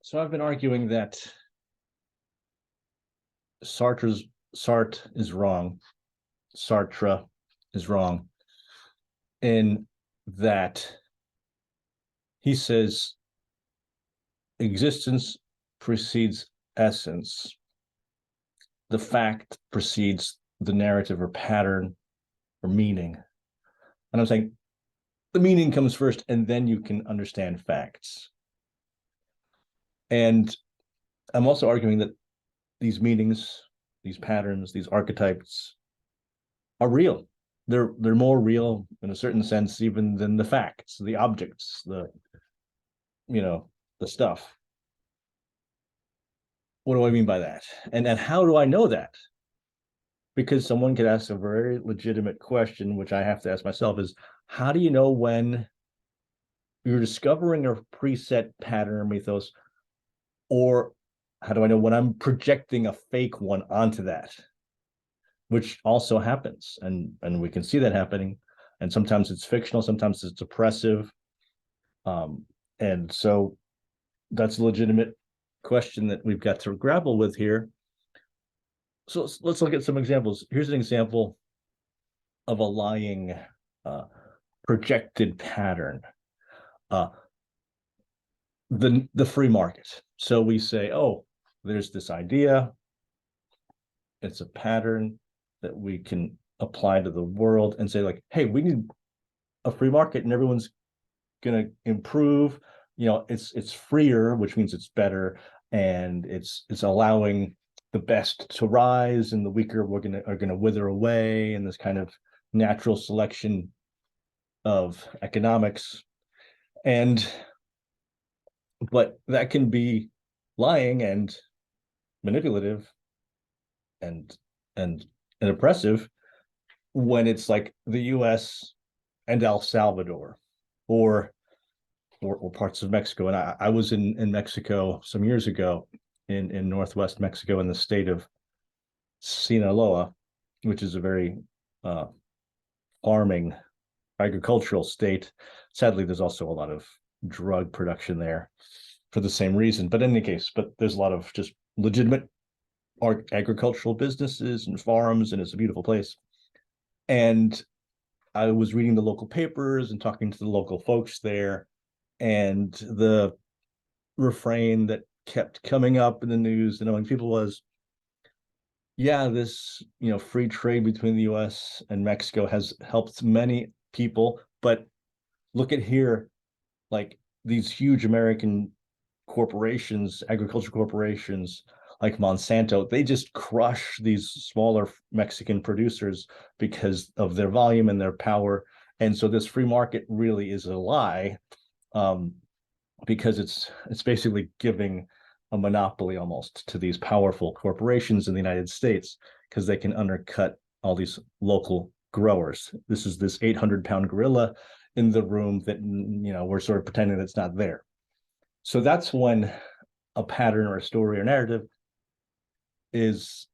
So I've been arguing that Sartre is wrong. Sartre is wrong in that he says existence precedes essence. The fact precedes the narrative or pattern or meaning. And I'm saying the meaning comes first, and then you can understand facts. And I'm also arguing that these meanings, these patterns, these archetypes are real. They're more real in a certain sense even than the facts, the objects, the stuff. What do I mean by that? And how do I know that? Because someone could ask a very legitimate question, which I have to ask myself, is how do you know when you're discovering a preset pattern or mythos, or how do I know when I'm projecting a fake one onto that? Which also happens, and we can see that happening. And sometimes it's fictional, sometimes it's oppressive. And so that's a legitimate question that we've got to grapple with here. So let's look at some examples. Here's an example of a lying projected pattern. The free market. So we say, oh, there's this idea. It's a pattern that we can apply to the world and say, like, hey, we need a free market and everyone's going to improve. It's freer, which means it's better, and it's allowing the best to rise and the weaker are gonna wither away, and this kind of natural selection of economics. But that can be lying and manipulative and oppressive when it's like the US and El Salvador or parts of Mexico. And I was in Mexico some years ago, in northwest Mexico, in the state of Sinaloa, which is a very farming, agricultural state. Sadly, there's also a lot of drug production there for the same reason. But in any case, there's a lot of just legitimate agricultural businesses and farms, and it's a beautiful place. And I was reading the local papers and talking to the local folks there, and the refrain that kept coming up in the news and among people was, yeah, this free trade between the US and Mexico has helped many people, but look at here, like these huge American corporations, agriculture corporations like Monsanto, they just crush these smaller Mexican producers because of their volume and their power. And so this free market really is a lie, because it's basically giving a monopoly almost to these powerful corporations in the United States, because they can undercut all these local growers. This is this 800-pound gorilla in the room that we're sort of pretending that's not there. So that's when a pattern or a story or narrative is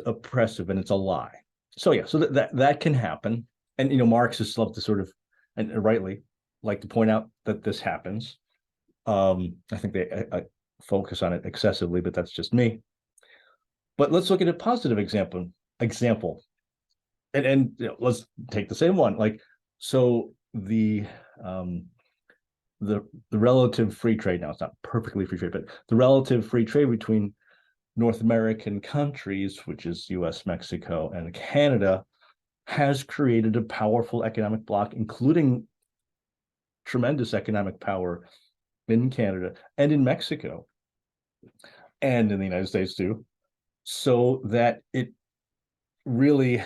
oppressive and it's a lie. So yeah, so that can happen. And Marxists love to sort of, and rightly, like to point out that this happens. I think they focus on it excessively, but that's just me. But let's look at a positive example. And let's take the same one. Like, so the relative free trade, now it's not perfectly free trade, but the relative free trade between North American countries, which is US, Mexico, and Canada, has created a powerful economic bloc, including tremendous economic power in Canada and in Mexico and in the United States too, so that it really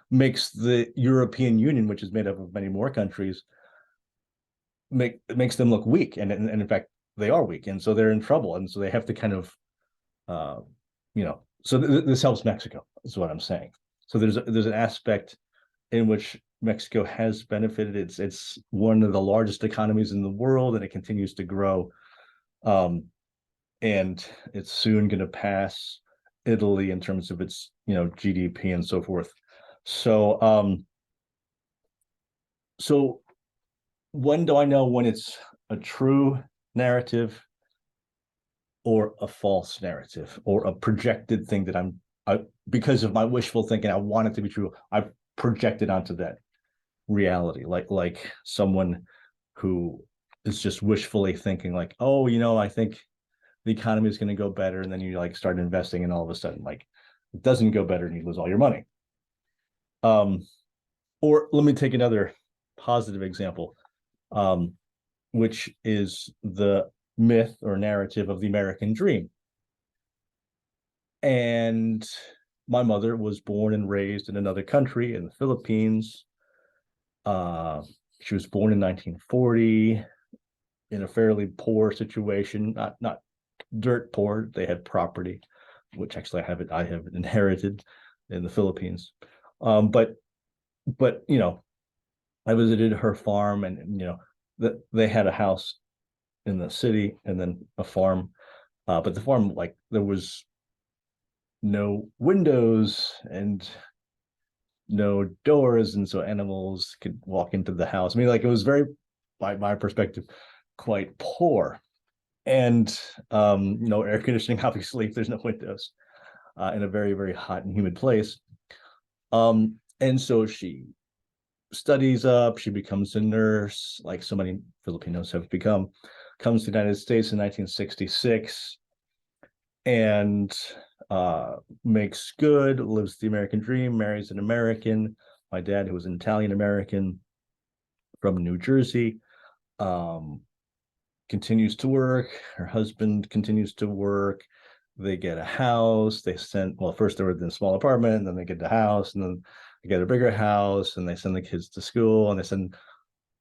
makes the European Union, which is made up of many more countries, makes them look weak, and in fact they are weak, and so they're in trouble, and so they have to kind of so this helps Mexico, is what I'm saying. So there's an aspect in which Mexico has benefited. It's one of the largest economies in the world, and it continues to grow, and it's soon going to pass Italy in terms of its GDP and so forth. So so when do I know when it's a true narrative or a false narrative or a projected thing that because of my wishful thinking, I want it to be true. I've projected onto that reality, like someone who is just wishfully thinking like, oh, I think the economy is going to go better, and then you like start investing, and all of a sudden like it doesn't go better and you lose all your money. Or let me take another positive example, which is the myth or narrative of the American dream. And my mother was born and raised in another country, in the Philippines. She was born in 1940 in a fairly poor situation, not dirt poor. They had property, which actually I have inherited in the Philippines. But I visited her farm, and they had a house in the city and then a farm. But the farm, like, there was no windows and no doors, and so animals could walk into the house. I mean, like, it was very, by my perspective, quite poor. And no air conditioning, obviously, if there's no windows, in a very, very hot and humid place. And so she studies up, she becomes a nurse, like so many Filipinos have become, comes to the United States in 1966, and makes good, lives the American dream, marries an American. My dad, who was an Italian American from New Jersey, continues to work. Her husband continues to work. They get a house. First they were in a small apartment, and then they get a house, and then they get a bigger house, and they send the kids to school, and they send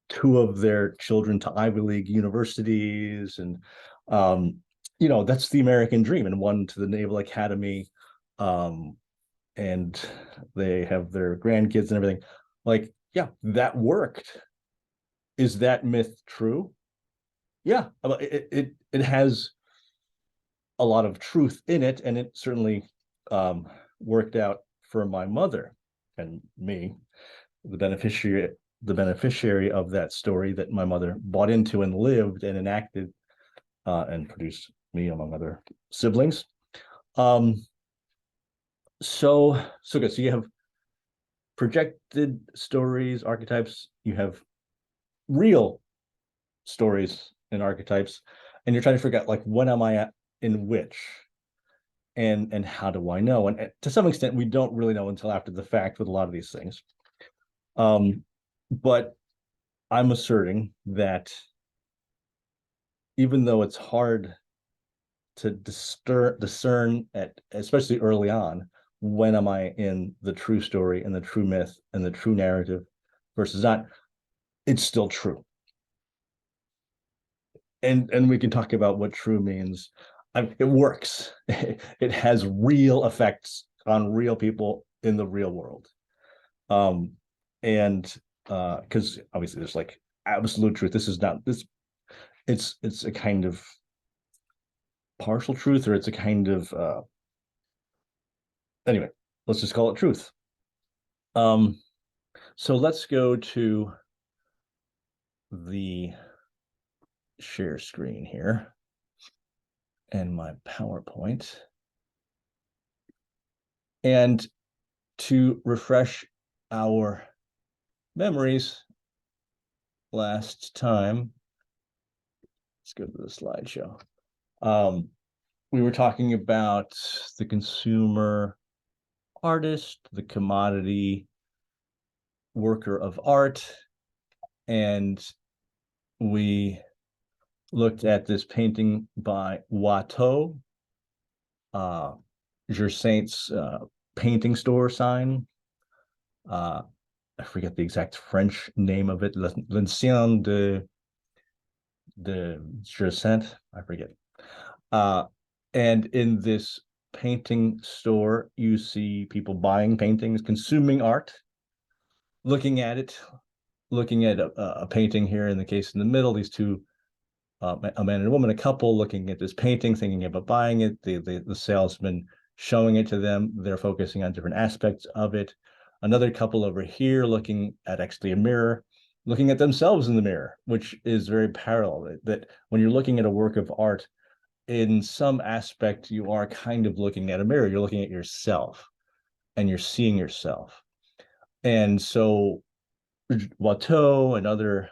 two of their children to Ivy League universities. And that's the American dream, and one to the Naval Academy. And they have their grandkids and everything. Like, yeah, that worked. Is that myth true? Yeah, it has a lot of truth in it, and it certainly worked out for my mother and me, the beneficiary of that story that my mother bought into and lived and enacted, and produced me among other siblings. So good. So you have projected stories, archetypes. You have real stories and archetypes, and you're trying to figure out, like, when am I at in which, and how do I know? And to some extent, we don't really know until after the fact with a lot of these things. But I'm asserting that even though it's hard to discern especially early on, when am I in the true story and the true myth and the true narrative versus not, it's still true. And we can talk about what true means. It works. It has real effects on real people in the real world. And because obviously there's like absolute truth. This is not this. It's a kind of partial truth, or it's a kind of anyway. Let's just call it truth. So let's go to the share screen here and my PowerPoint. And to refresh our memories, last time, let's go to the slideshow. We were talking about the consumer artist, the commodity worker of art, and we looked at this painting by Watteau, Saint's painting store sign. I forget the exact French name of it. L'Ancien de Saint, I forget. And in this painting store, you see people buying paintings, consuming art, looking at it, looking at a painting here, in the case in the middle, these two, a man and a woman, a couple, looking at this painting, thinking about buying it. The salesman showing it to them. They're focusing on different aspects of it. Another couple over here looking at actually a mirror, looking at themselves in the mirror, which is very parallel. That when you're looking at a work of art, in some aspect, you are kind of looking at a mirror. You're looking at yourself and you're seeing yourself. And so Watteau and other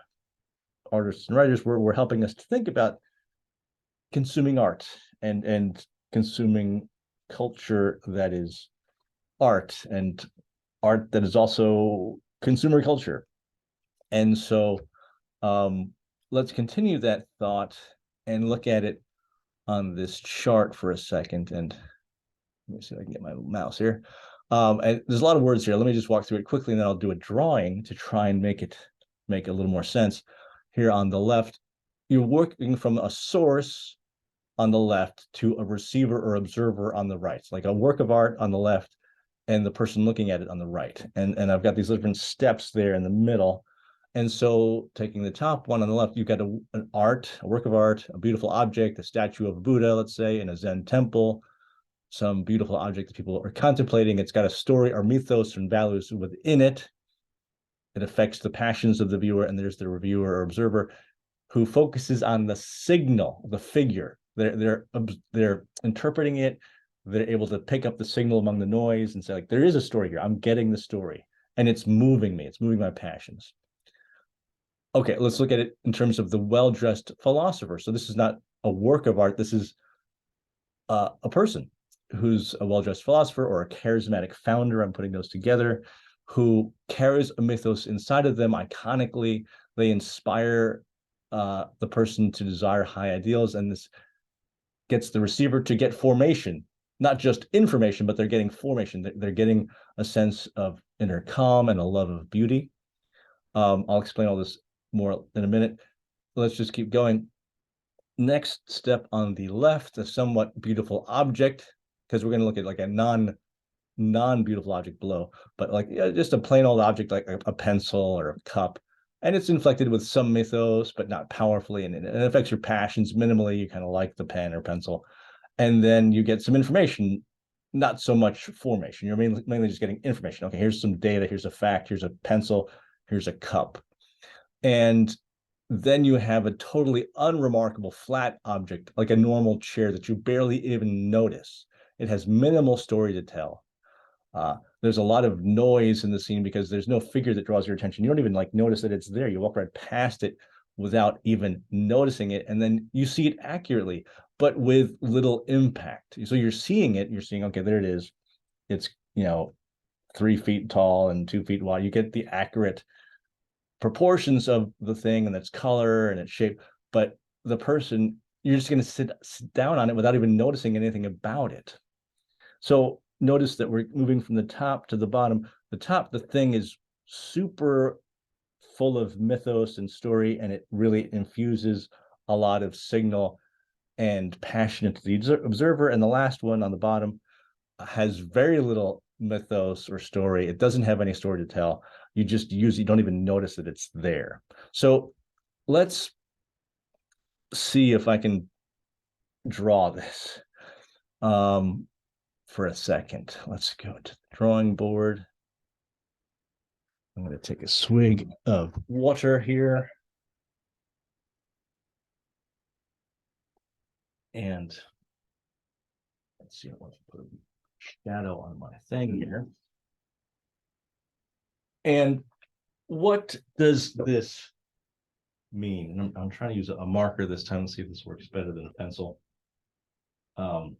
artists and writers were helping us to think about consuming art and consuming culture that is art, and art that is also consumer culture. And so let's continue that thought and look at it on this chart for a second. And let me see if I can get my mouse here. And there's a lot of words here. Let me just walk through it quickly, and then I'll do a drawing to try and make a little more sense. Here on the left, you're working from a source on the left to a receiver or observer on the right. It's like a work of art on the left and the person looking at it on the right. And I've got these different steps there in the middle. And so taking the top one on the left, you've got a work of art, a beautiful object, a statue of Buddha, let's say, in a Zen temple, some beautiful object that people are contemplating. It's got a story or mythos and values within it. It affects the passions of the viewer, and there's the reviewer or observer who focuses on the signal, the figure. They're interpreting it. They're able to pick up the signal among the noise and say, like, there is a story here. I'm getting the story, and it's moving me. It's moving my passions. Okay, let's look at it in terms of the well-dressed philosopher. So this is not a work of art. This is a person who's a well-dressed philosopher or a charismatic founder. I'm putting those together, who carries a mythos inside of them iconically. They inspire the person to desire high ideals, and this gets the receiver to get formation, not just information, but they're getting formation. They're getting a sense of inner calm and a love of beauty. I'll explain all this more in a minute. Let's just keep going. Next step on the left, a somewhat beautiful object, because we're going to look at like a non-beautiful object below, but like just a plain old object like a pencil or a cup. And it's inflected with some mythos, but not powerfully. And it affects your passions minimally. You kind of like the pen or pencil. And then you get some information, not so much formation. You're mainly just getting information. Okay, here's some data. Here's a fact. Here's a pencil. Here's a cup. And then you have a totally unremarkable flat object, like a normal chair that you barely even notice. It has minimal story to tell. There's a lot of noise in the scene because there's no figure that draws your attention. You don't even like notice that it's there. You walk right past it without even noticing it. And then you see it accurately, but with little impact. So you're seeing it, you're seeing, okay, there it is. It's, 3 feet tall and 2 feet wide. You get the accurate proportions of the thing and its color and its shape, but the person, you're just going to sit down on it without even noticing anything about it. So notice that we're moving from the top to the bottom. The top, the thing is super full of mythos and story, and it really infuses a lot of signal and passion into the observer. And the last one on the bottom has very little mythos or story. It doesn't have any story to tell. You just you don't even notice that it's there. So let's see if I can draw this for a second. Let's go to the drawing board. I'm going to take a swig of water here. And let's see, I want to put a shadow on my thing here. And what does this mean? And I'm trying to use a marker this time to see if this works better than a pencil. Probably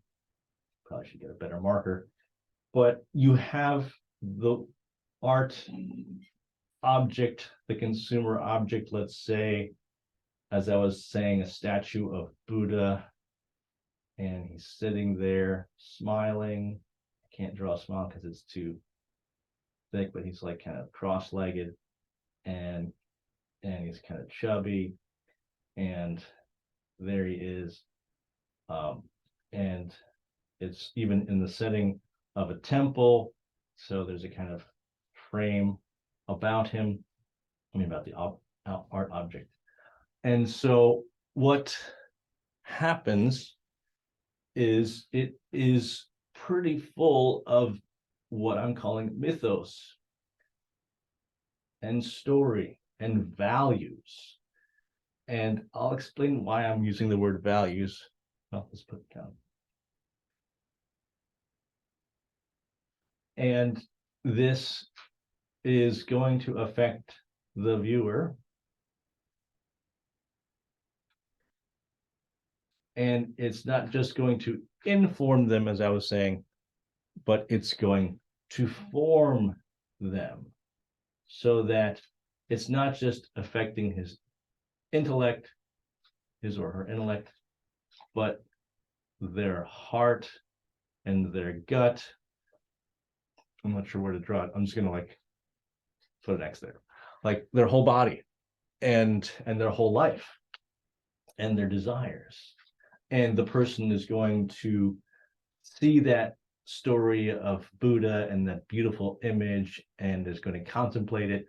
should get a better marker. But you have the art object, the consumer object, let's say, as I was saying, a statue of Buddha, and he's sitting there smiling. I can't draw a smile because it's too thick, but he's like kind of cross-legged, and he's kind of chubby, and there he is. And it's even in the setting of a temple, so there's a kind of frame about him, about the art object. And so what happens is it is pretty full of what I'm calling mythos and story and values. And I'll explain why I'm using the word values well, let's put it down. And this is going to affect the viewer. And it's not just going to inform them, as I was saying, but it's going to form them so that it's not just affecting his intellect, his or her intellect, but their heart and their gut. I'm not sure where to draw it. I'm just gonna like put an X there, like their whole body and their whole life and their desires. And the person is going to see that story of Buddha and that beautiful image and is going to contemplate it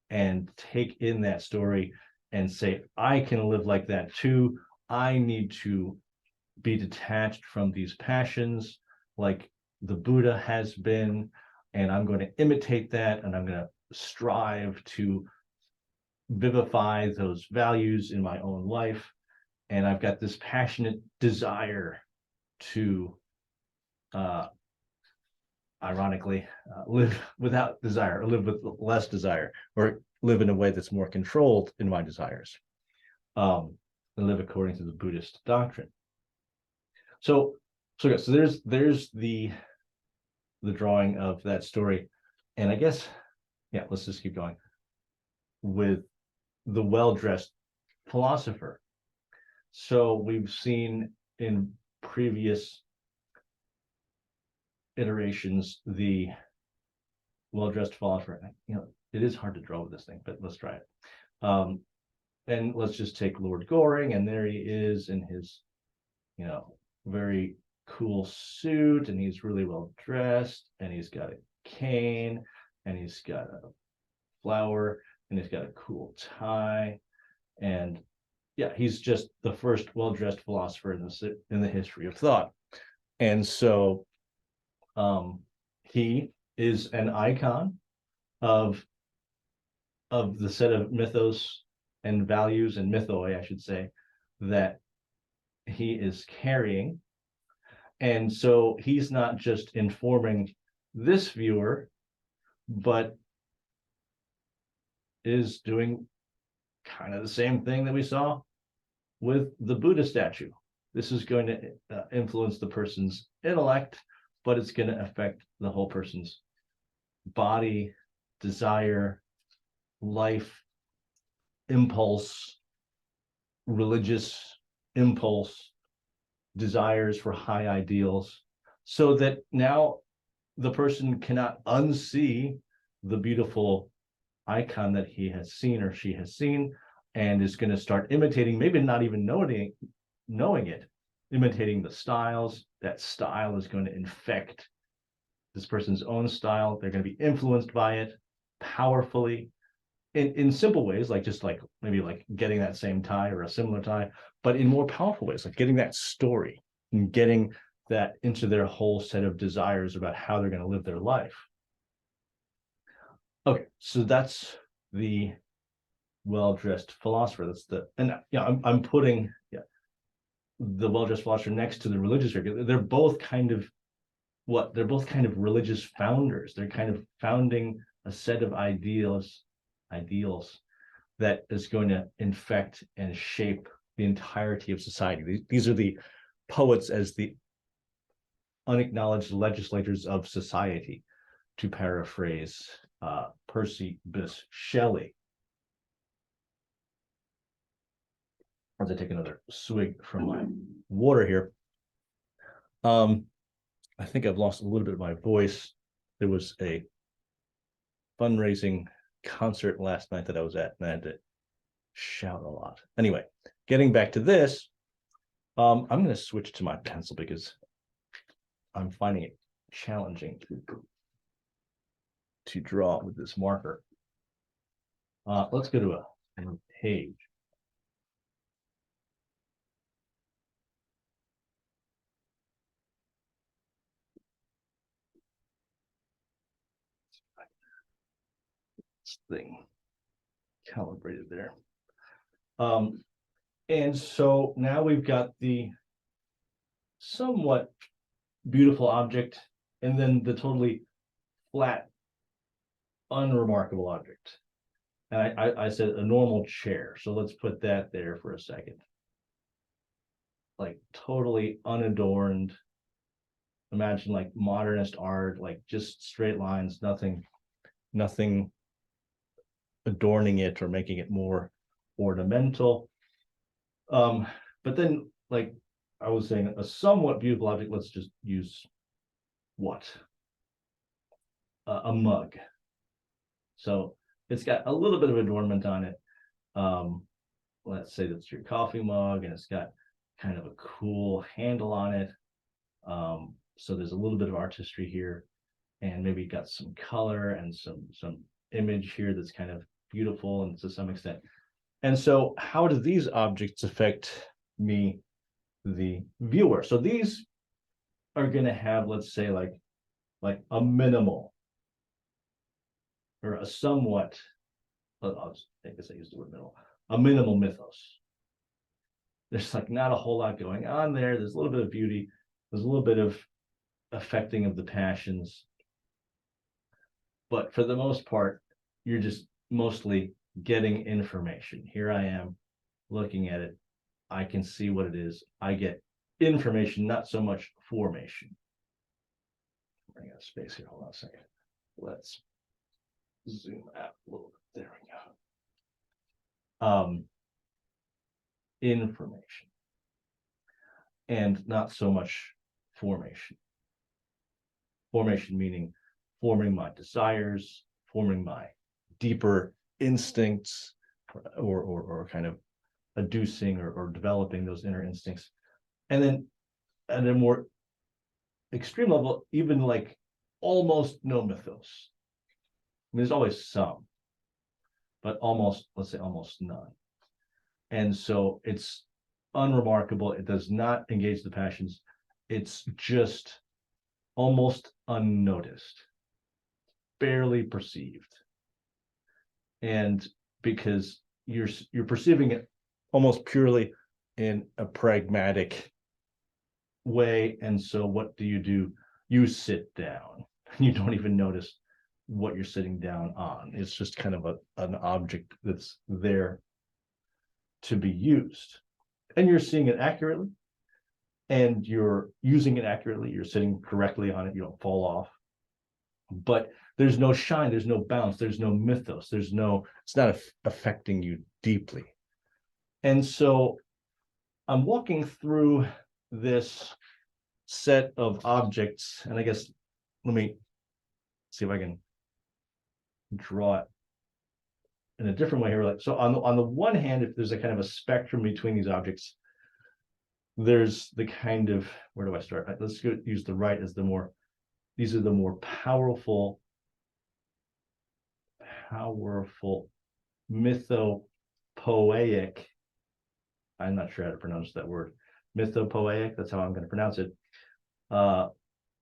and take in that story and say, I can live like that too. I need to be detached from these passions like the Buddha has been, and I'm going to imitate that, and I'm going to strive to vivify those values in my own life. And I've got this passionate desire to ironically live without desire, or live with less desire, or live in a way that's more controlled in my desires, and live according to the Buddhist doctrine. So there's the drawing of that story. And I guess, yeah, let's just keep going with the well-dressed philosopher. So we've seen in previous iterations the well-dressed philosopher. It is hard to draw with this thing, but let's try it. And let's just take Lord Goring, and there he is in his, very cool suit, and he's really well dressed, and he's got a cane, and he's got a flower, and he's got a cool tie, and yeah, he's just the first well-dressed philosopher in the history of thought. And so he is an icon of the set of mythos and values and mythoi, I should say, that he is carrying. And so he's not just informing this viewer, but is doing kind of the same thing that we saw with the Buddha statue. This is going to influence the person's intellect, but it's going to affect the whole person's body, desire, life, impulse, religious impulse, desires for high ideals, so that now the person cannot unsee the beautiful icon that he has seen or she has seen, and is going to start imitating, maybe not even knowing it, imitating the styles. That style is going to infect this person's own style. They're going to be influenced by it powerfully in simple ways, like just like maybe like getting that same tie or a similar tie, but in more powerful ways, like getting that story and getting that into their whole set of desires about how they're going to live their life. Okay, so that's the well-dressed philosopher. That's I'm putting the well-dressed philosopher next to the religious figure. They're both kind of religious founders. They're kind of founding a set of ideals that is going to infect and shape the entirety of society. These are the poets as the unacknowledged legislators of society, to paraphrase Percy Bysshe Shelley. As I take another swig from my water here, I think I've lost a little bit of my voice. There was a fundraising concert last night that I was at, and I had to shout a lot. Anyway, getting back to this, I'm going to switch to my pencil because I'm finding it challenging to draw with this marker. Let's go to a page. This thing calibrated there. And so now we've got the somewhat beautiful object, and then the totally flat, unremarkable object. And I said a normal chair. So let's put that there for a second. Like totally unadorned. Imagine like modernist art, like just straight lines, nothing adorning it or making it more ornamental. But then, like I was saying, a somewhat beautiful object, let's just use what? A mug. So it's got a little bit of adornment on it. Let's say that's your coffee mug, and it's got kind of a cool handle on it. So there's a little bit of artistry here, and maybe got some color and some image here that's kind of beautiful and to some extent. And so how do these objects affect me, the viewer? So these are going to have, let's say, like a minimal or a somewhat, I guess I used the word minimal, a minimal mythos. There's like not a whole lot going on there. There's a little bit of beauty. There's a little bit of affecting of the passions. But for the most part, you're just mostly getting information. Here I am looking at it. I can see what it is. I get information, not so much formation. Bring out space here. Hold on a second. Let's zoom out a little bit. There we go. Information and not so much formation. Formation meaning forming my desires, forming my deeper instincts, or kind of adducing or developing those inner instincts. And then at a more extreme level, even like almost no mythos. I mean, there's always some, but almost, let's say almost none. And so it's unremarkable. It does not engage the passions. It's just almost unnoticed, barely perceived. And because you're perceiving it almost purely in a pragmatic way. And so what do? You sit down. You don't even notice what you're sitting down on. It's just kind of an object that's there to be used. And you're seeing it accurately, and you're using it accurately. You're sitting correctly on it. You don't fall off. But there's no shine, there's no bounce, there's no mythos, it's not affecting you deeply. And so I'm walking through this set of objects, and I guess let me see if I can draw it in a different way here. Like, so on the one hand, if there's a kind of a spectrum between these objects, there's the kind of, where do I start? Let's use the right as these are the more powerful mythopoeic, I'm not sure how to pronounce that word, mythopoeic, that's how I'm going to pronounce it,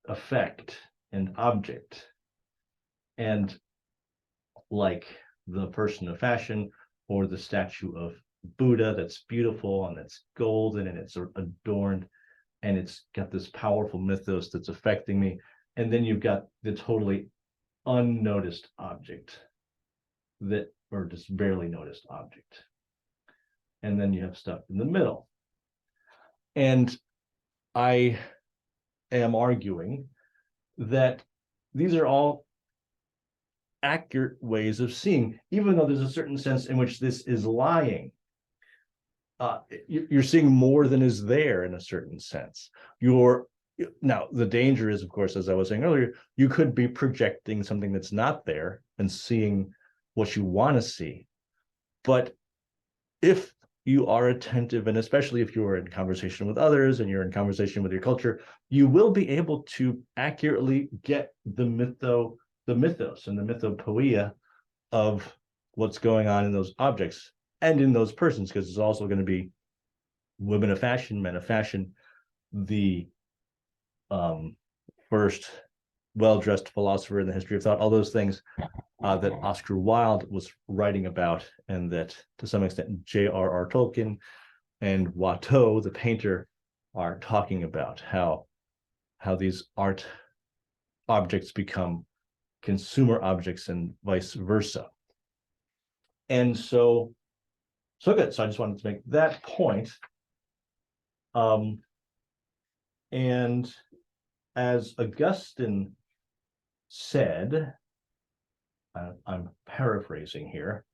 effect and object. And like the person of fashion or the statue of Buddha that's beautiful and it's golden and it's adorned and it's got this powerful mythos that's affecting me. And then you've got the totally unnoticed object or just barely noticed object. And then you have stuff in the middle. And I am arguing that these are all accurate ways of seeing, even though there's a certain sense in which this is lying. You're seeing more than is there in a certain sense. Now, the danger is, of course, as I was saying earlier, you could be projecting something that's not there and seeing what you want to see. But if you are attentive, and especially if you're in conversation with others and you're in conversation with your culture, you will be able to accurately get the mythos and the mythopoeia of what's going on in those objects and in those persons, because it's also going to be women of fashion, men of fashion, the first well-dressed philosopher in the history of thought, all those things that Oscar Wilde was writing about, and that to some extent J.R.R. Tolkien and Watteau, the painter, are talking about how these art objects become consumer objects and vice versa. And so good. So I just wanted to make that point. And as Augustine said, I'm paraphrasing here,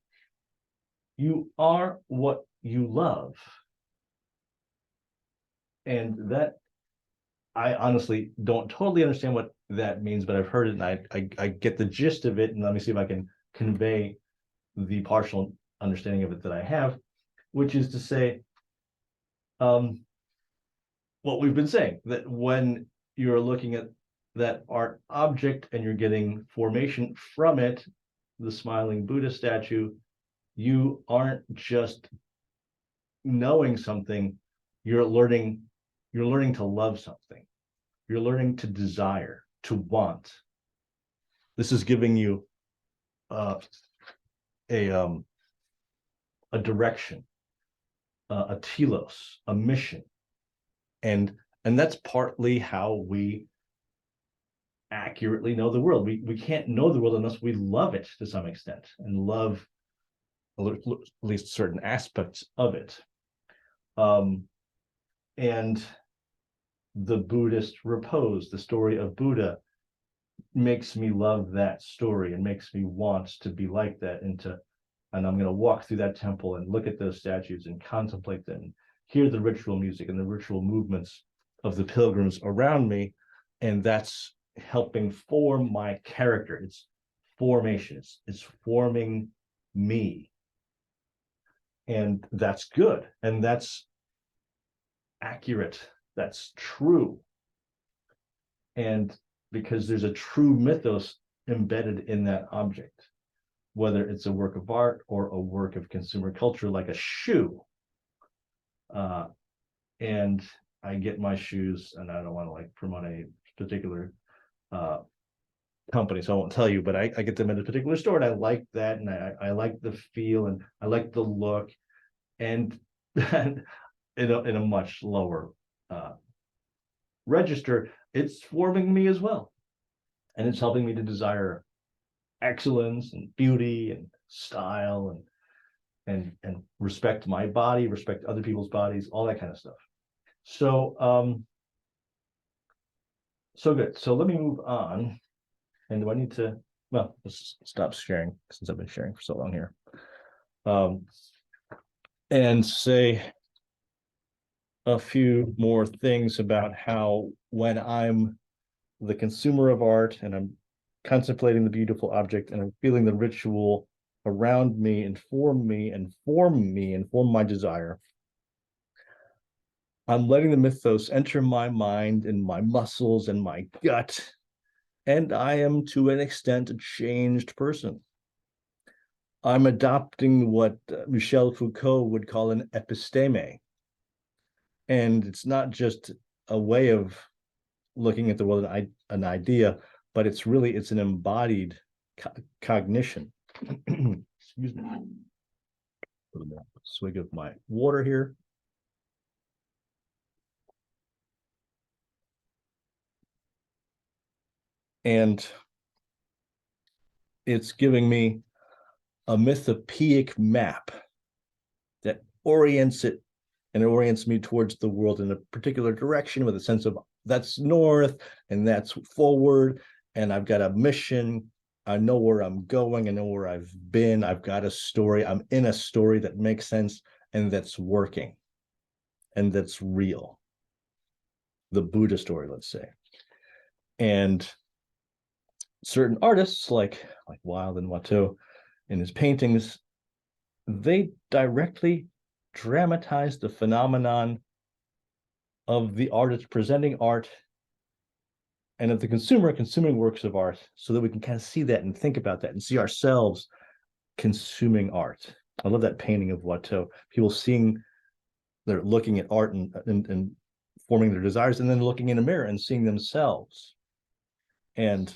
you are what you love. And that, I honestly don't totally understand what that means, but I've heard it and I get the gist of it. And let me see if I can convey the partial understanding of it that I have, which is to say, what we've been saying, that when you're looking at that art object and you're getting formation from it, the smiling Buddha statue, you aren't just knowing something, you're learning to love something. You're learning to desire, to want. This is giving you a direction, a telos, a mission. And that's partly how we accurately know the world. We can't know the world unless we love it to some extent and love at least certain aspects of it. And the Buddhist repose, the story of Buddha, makes me love that story and makes me want to be like that, and I'm going to walk through that temple and look at those statues and contemplate them and hear the ritual music and the ritual movements of the pilgrims around me. And that's helping form my character. It's formation. It's forming me. And that's good. And that's accurate. That's true. And because there's a true mythos embedded in that object, whether it's a work of art or a work of consumer culture, like a shoe. And I get my shoes, and I don't want to like promote a particular company, so I won't tell you, but I get them at a particular store, and I like that, and I like the feel, and I like the look, and in a much lower register, it's forming me as well, and it's helping me to desire excellence and beauty and style and respect my body, respect other people's bodies, all that kind of stuff. So so good. So let me move on. And do I need to, well, let's stop sharing since I've been sharing for so long here. And say a few more things about how when I'm the consumer of art and I'm contemplating the beautiful object and I'm feeling the ritual around me inform me and form my desire, I'm letting the mythos enter my mind and my muscles and my gut, and I am to an extent a changed person. I'm adopting what Michel Foucault would call an episteme. And it's not just a way of looking at the world, an idea, but it's an embodied cognition. Excuse me. Put a swig of my water here. And it's giving me a mythopoeic map that orients it, and it orients me towards the world in a particular direction with a sense of that's north and that's forward, and I've got a mission. I know where I'm going. I know where I've been. I've got a story. I'm in a story that makes sense and that's working and that's real. The Buddha story, let's say. And certain artists like Wilde and Watteau in his paintings, they directly dramatize the phenomenon of the artist presenting art and of the consumer consuming works of art, so that we can kind of see that and think about that and see ourselves consuming art. I love that painting of Watteau. People they're looking at art and forming their desires, and then looking in a mirror and seeing themselves. And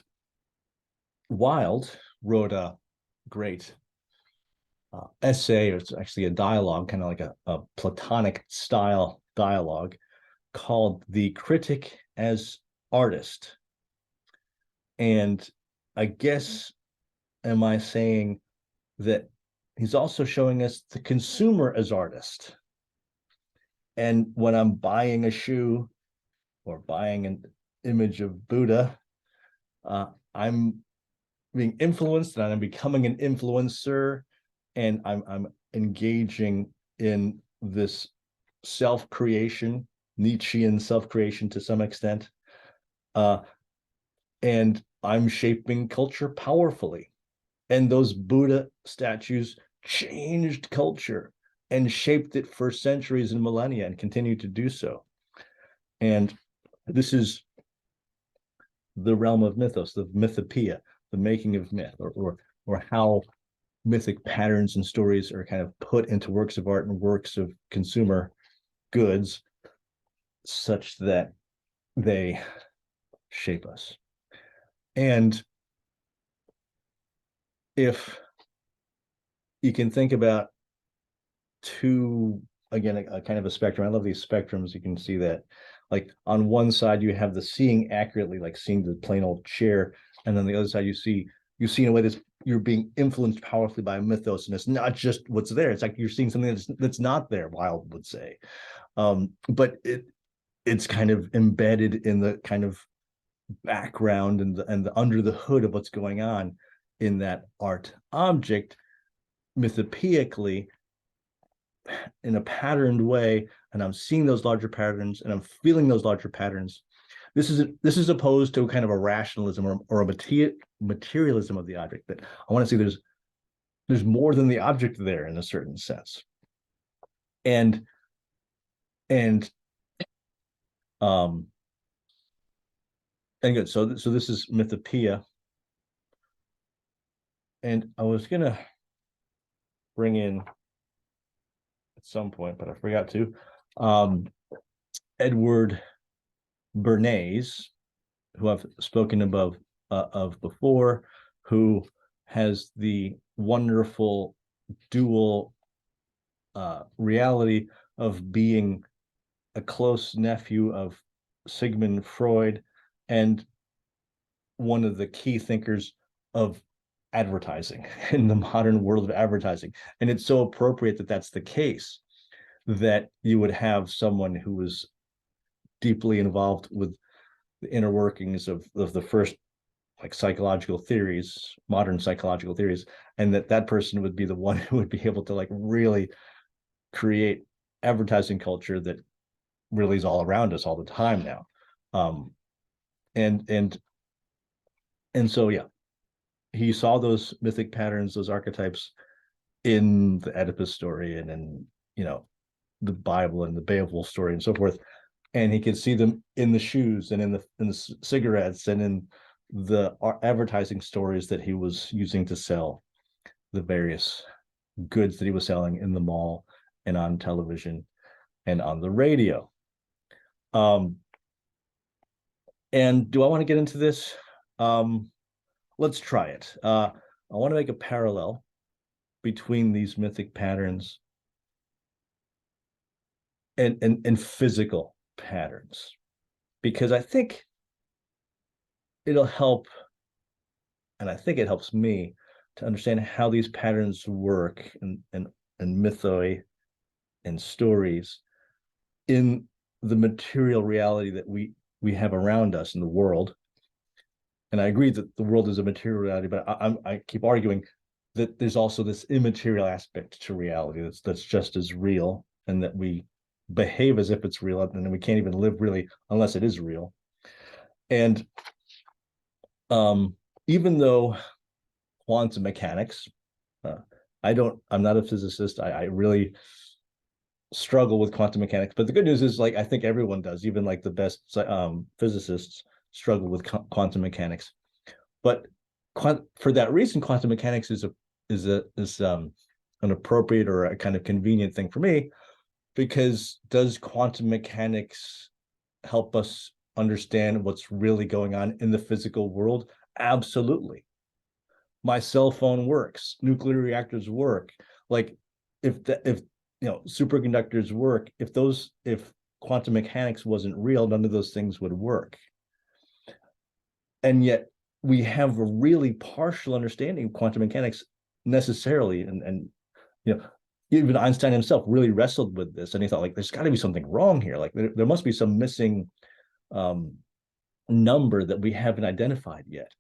Wilde wrote a great essay, or it's actually a dialogue, kind of like a Platonic style dialogue, called The Critic as Artist. And I guess, am I saying that he's also showing us the consumer as artist? And when I'm buying a shoe or buying an image of Buddha, I'm being influenced and I'm becoming an influencer, and I'm engaging in this self-creation, Nietzschean self-creation to some extent. And I'm shaping culture powerfully. And those Buddha statues changed culture and shaped it for centuries and millennia and continue to do so. And this is the realm of mythos, the mythopoeia, the making of myth, or how mythic patterns and stories are kind of put into works of art and works of consumer goods such that they shape us. And if you can think about two, again, a kind of a spectrum. I love these spectrums. You can see that, like, on one side you have the seeing accurately, like seeing the plain old chair, and then the other side you see in a way that's you're being influenced powerfully by mythos, and it's not just what's there. It's like you're seeing something that's not there, Wilde would say. But it's kind of embedded in the kind of background and the under the hood of what's going on in that art object, mythopoeically, in a patterned way, and I'm seeing those larger patterns and I'm feeling those larger patterns. This is opposed to kind of a rationalism or a materialism of the object, that I want to see there's more than the object there in a certain sense. And um and good. So this is mythopoeia. And I was gonna bring in at some point, but I forgot to. Edward Bernays, who I've spoken of before, who has the wonderful dual reality of being a close nephew of Sigmund Freud and one of the key thinkers of advertising in the modern world of advertising. And it's so appropriate that that's the case, that you would have someone who was deeply involved with the inner workings of the first, like, psychological theories, modern psychological theories, and that person would be the one who would be able to, like, really create advertising culture that really is all around us all the time now. And so, yeah, he saw those mythic patterns, those archetypes in the Oedipus story and in, the Bible and the Beowulf story and so forth. And he could see them in the shoes and in the cigarettes and in the advertising stories that he was using to sell the various goods that he was selling in the mall and on television and on the radio. And do I want to get into this? Let's try it. I want to make a parallel between these mythic patterns and physical patterns, because I think it'll help, and I think it helps me to understand how these patterns work and mythoi and stories in the material reality that we have around us in the world. And I agree that the world is a material reality, but I keep arguing that there's also this immaterial aspect to reality that's just as real, and that we behave as if it's real, and we can't even live really unless it is real. And even though quantum mechanics, I'm not a physicist. I really struggle with quantum mechanics, but the good news is, like, I think everyone does, even like the best physicists struggle with quantum mechanics. But for that reason, quantum mechanics is an appropriate or a kind of convenient thing for me, because does quantum mechanics help us understand what's really going on in the physical world? Absolutely. My cell phone works, nuclear reactors work. Like, if superconductors work, if quantum mechanics wasn't real, none of those things would work. And yet we have a really partial understanding of quantum mechanics necessarily. And you know, even Einstein himself really wrestled with this, and he thought, like, there's got to be something wrong here. Like there must be some missing number that we haven't identified yet.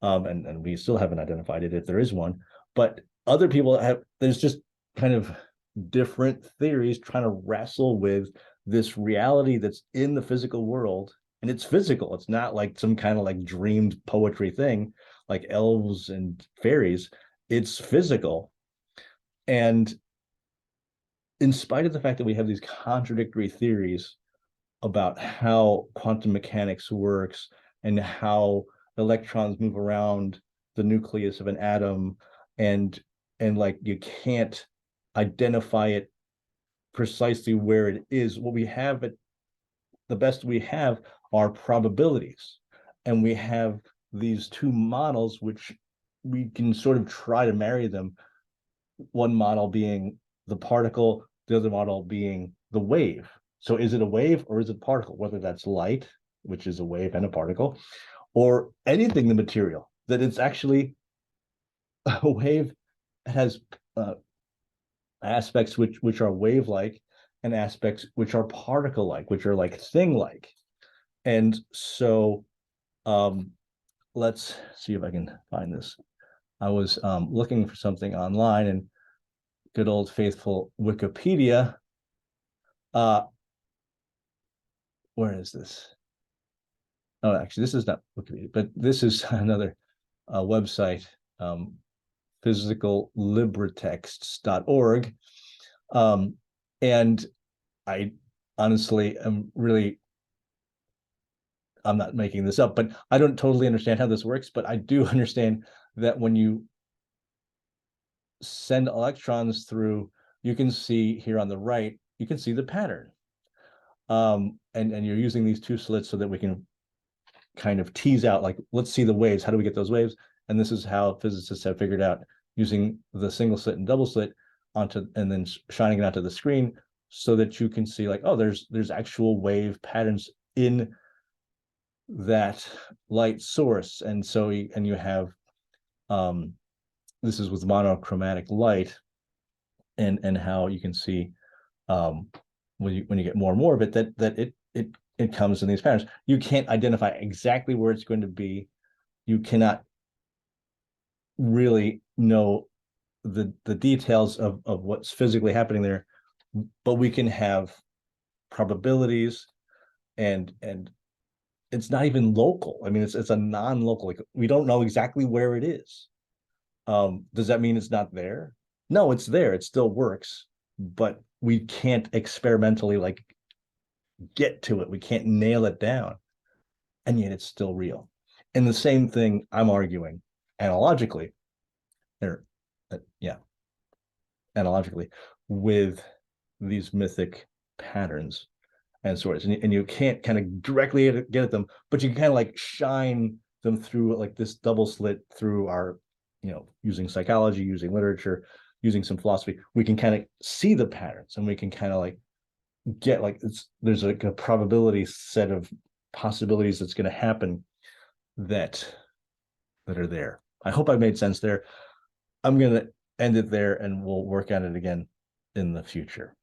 And we still haven't identified it if there is one. But other people have, there's just kind of different theories trying to wrestle with this reality that's in the physical world. And it's physical. It's not like some kind of like dreamed poetry thing, like elves and fairies. It's physical. And in spite of the fact that we have these contradictory theories about how quantum mechanics works and how electrons move around the nucleus of an atom, and like you can't identify it precisely where it is, what we have, at the best we have are probabilities, and we have these two models which we can sort of try to marry them, one model being the particle, the other model being the wave. So is it a wave or is it a particle? Whether that's light, which is a wave and a particle, or anything, the material, that it's actually a wave. It has aspects which are wave-like, and aspects which are particle-like, which are like thing-like. And so let's see if I can find this. I was looking for something online, and good old faithful Wikipedia. Where is this? Oh, actually, this is not Wikipedia, but this is another website, physicallibretexts.org. And I honestly am really, I'm not making this up, but I don't totally understand how this works, but I do understand that when you send electrons through, you can see here on the right, you can see the pattern. And you're using these two slits so that we can kind of tease out, like, let's see the waves. How do we get those waves? And this is how physicists have figured out, using the single slit and double slit onto, and then shining it onto the screen so that you can see, like, oh, there's actual wave patterns in that light source. And so you have this is with monochromatic light, and how you can see when you get more and more of it, that it comes in these patterns. You can't identify exactly where it's going to be. You cannot really know the details of what's physically happening there, but we can have probabilities, and it's not even local. I mean, it's a non-local, like, we don't know exactly where it is. Does that mean it's not there? No, it's there. It still works, but we can't experimentally, like, get to it. We can't nail it down, and yet it's still real. And the same thing I'm arguing analogically, or analogically, with these mythic patterns and sorts, and you can't kind of directly get at them, but you can kind of like shine them through, like, this double slit through our, using psychology, using literature, using some philosophy, we can kind of see the patterns, and we can kind of like get, like, there's like a probability set of possibilities that's going to happen that are there. I hope I made sense there. I'm going to end it there, and we'll work on it again in the future.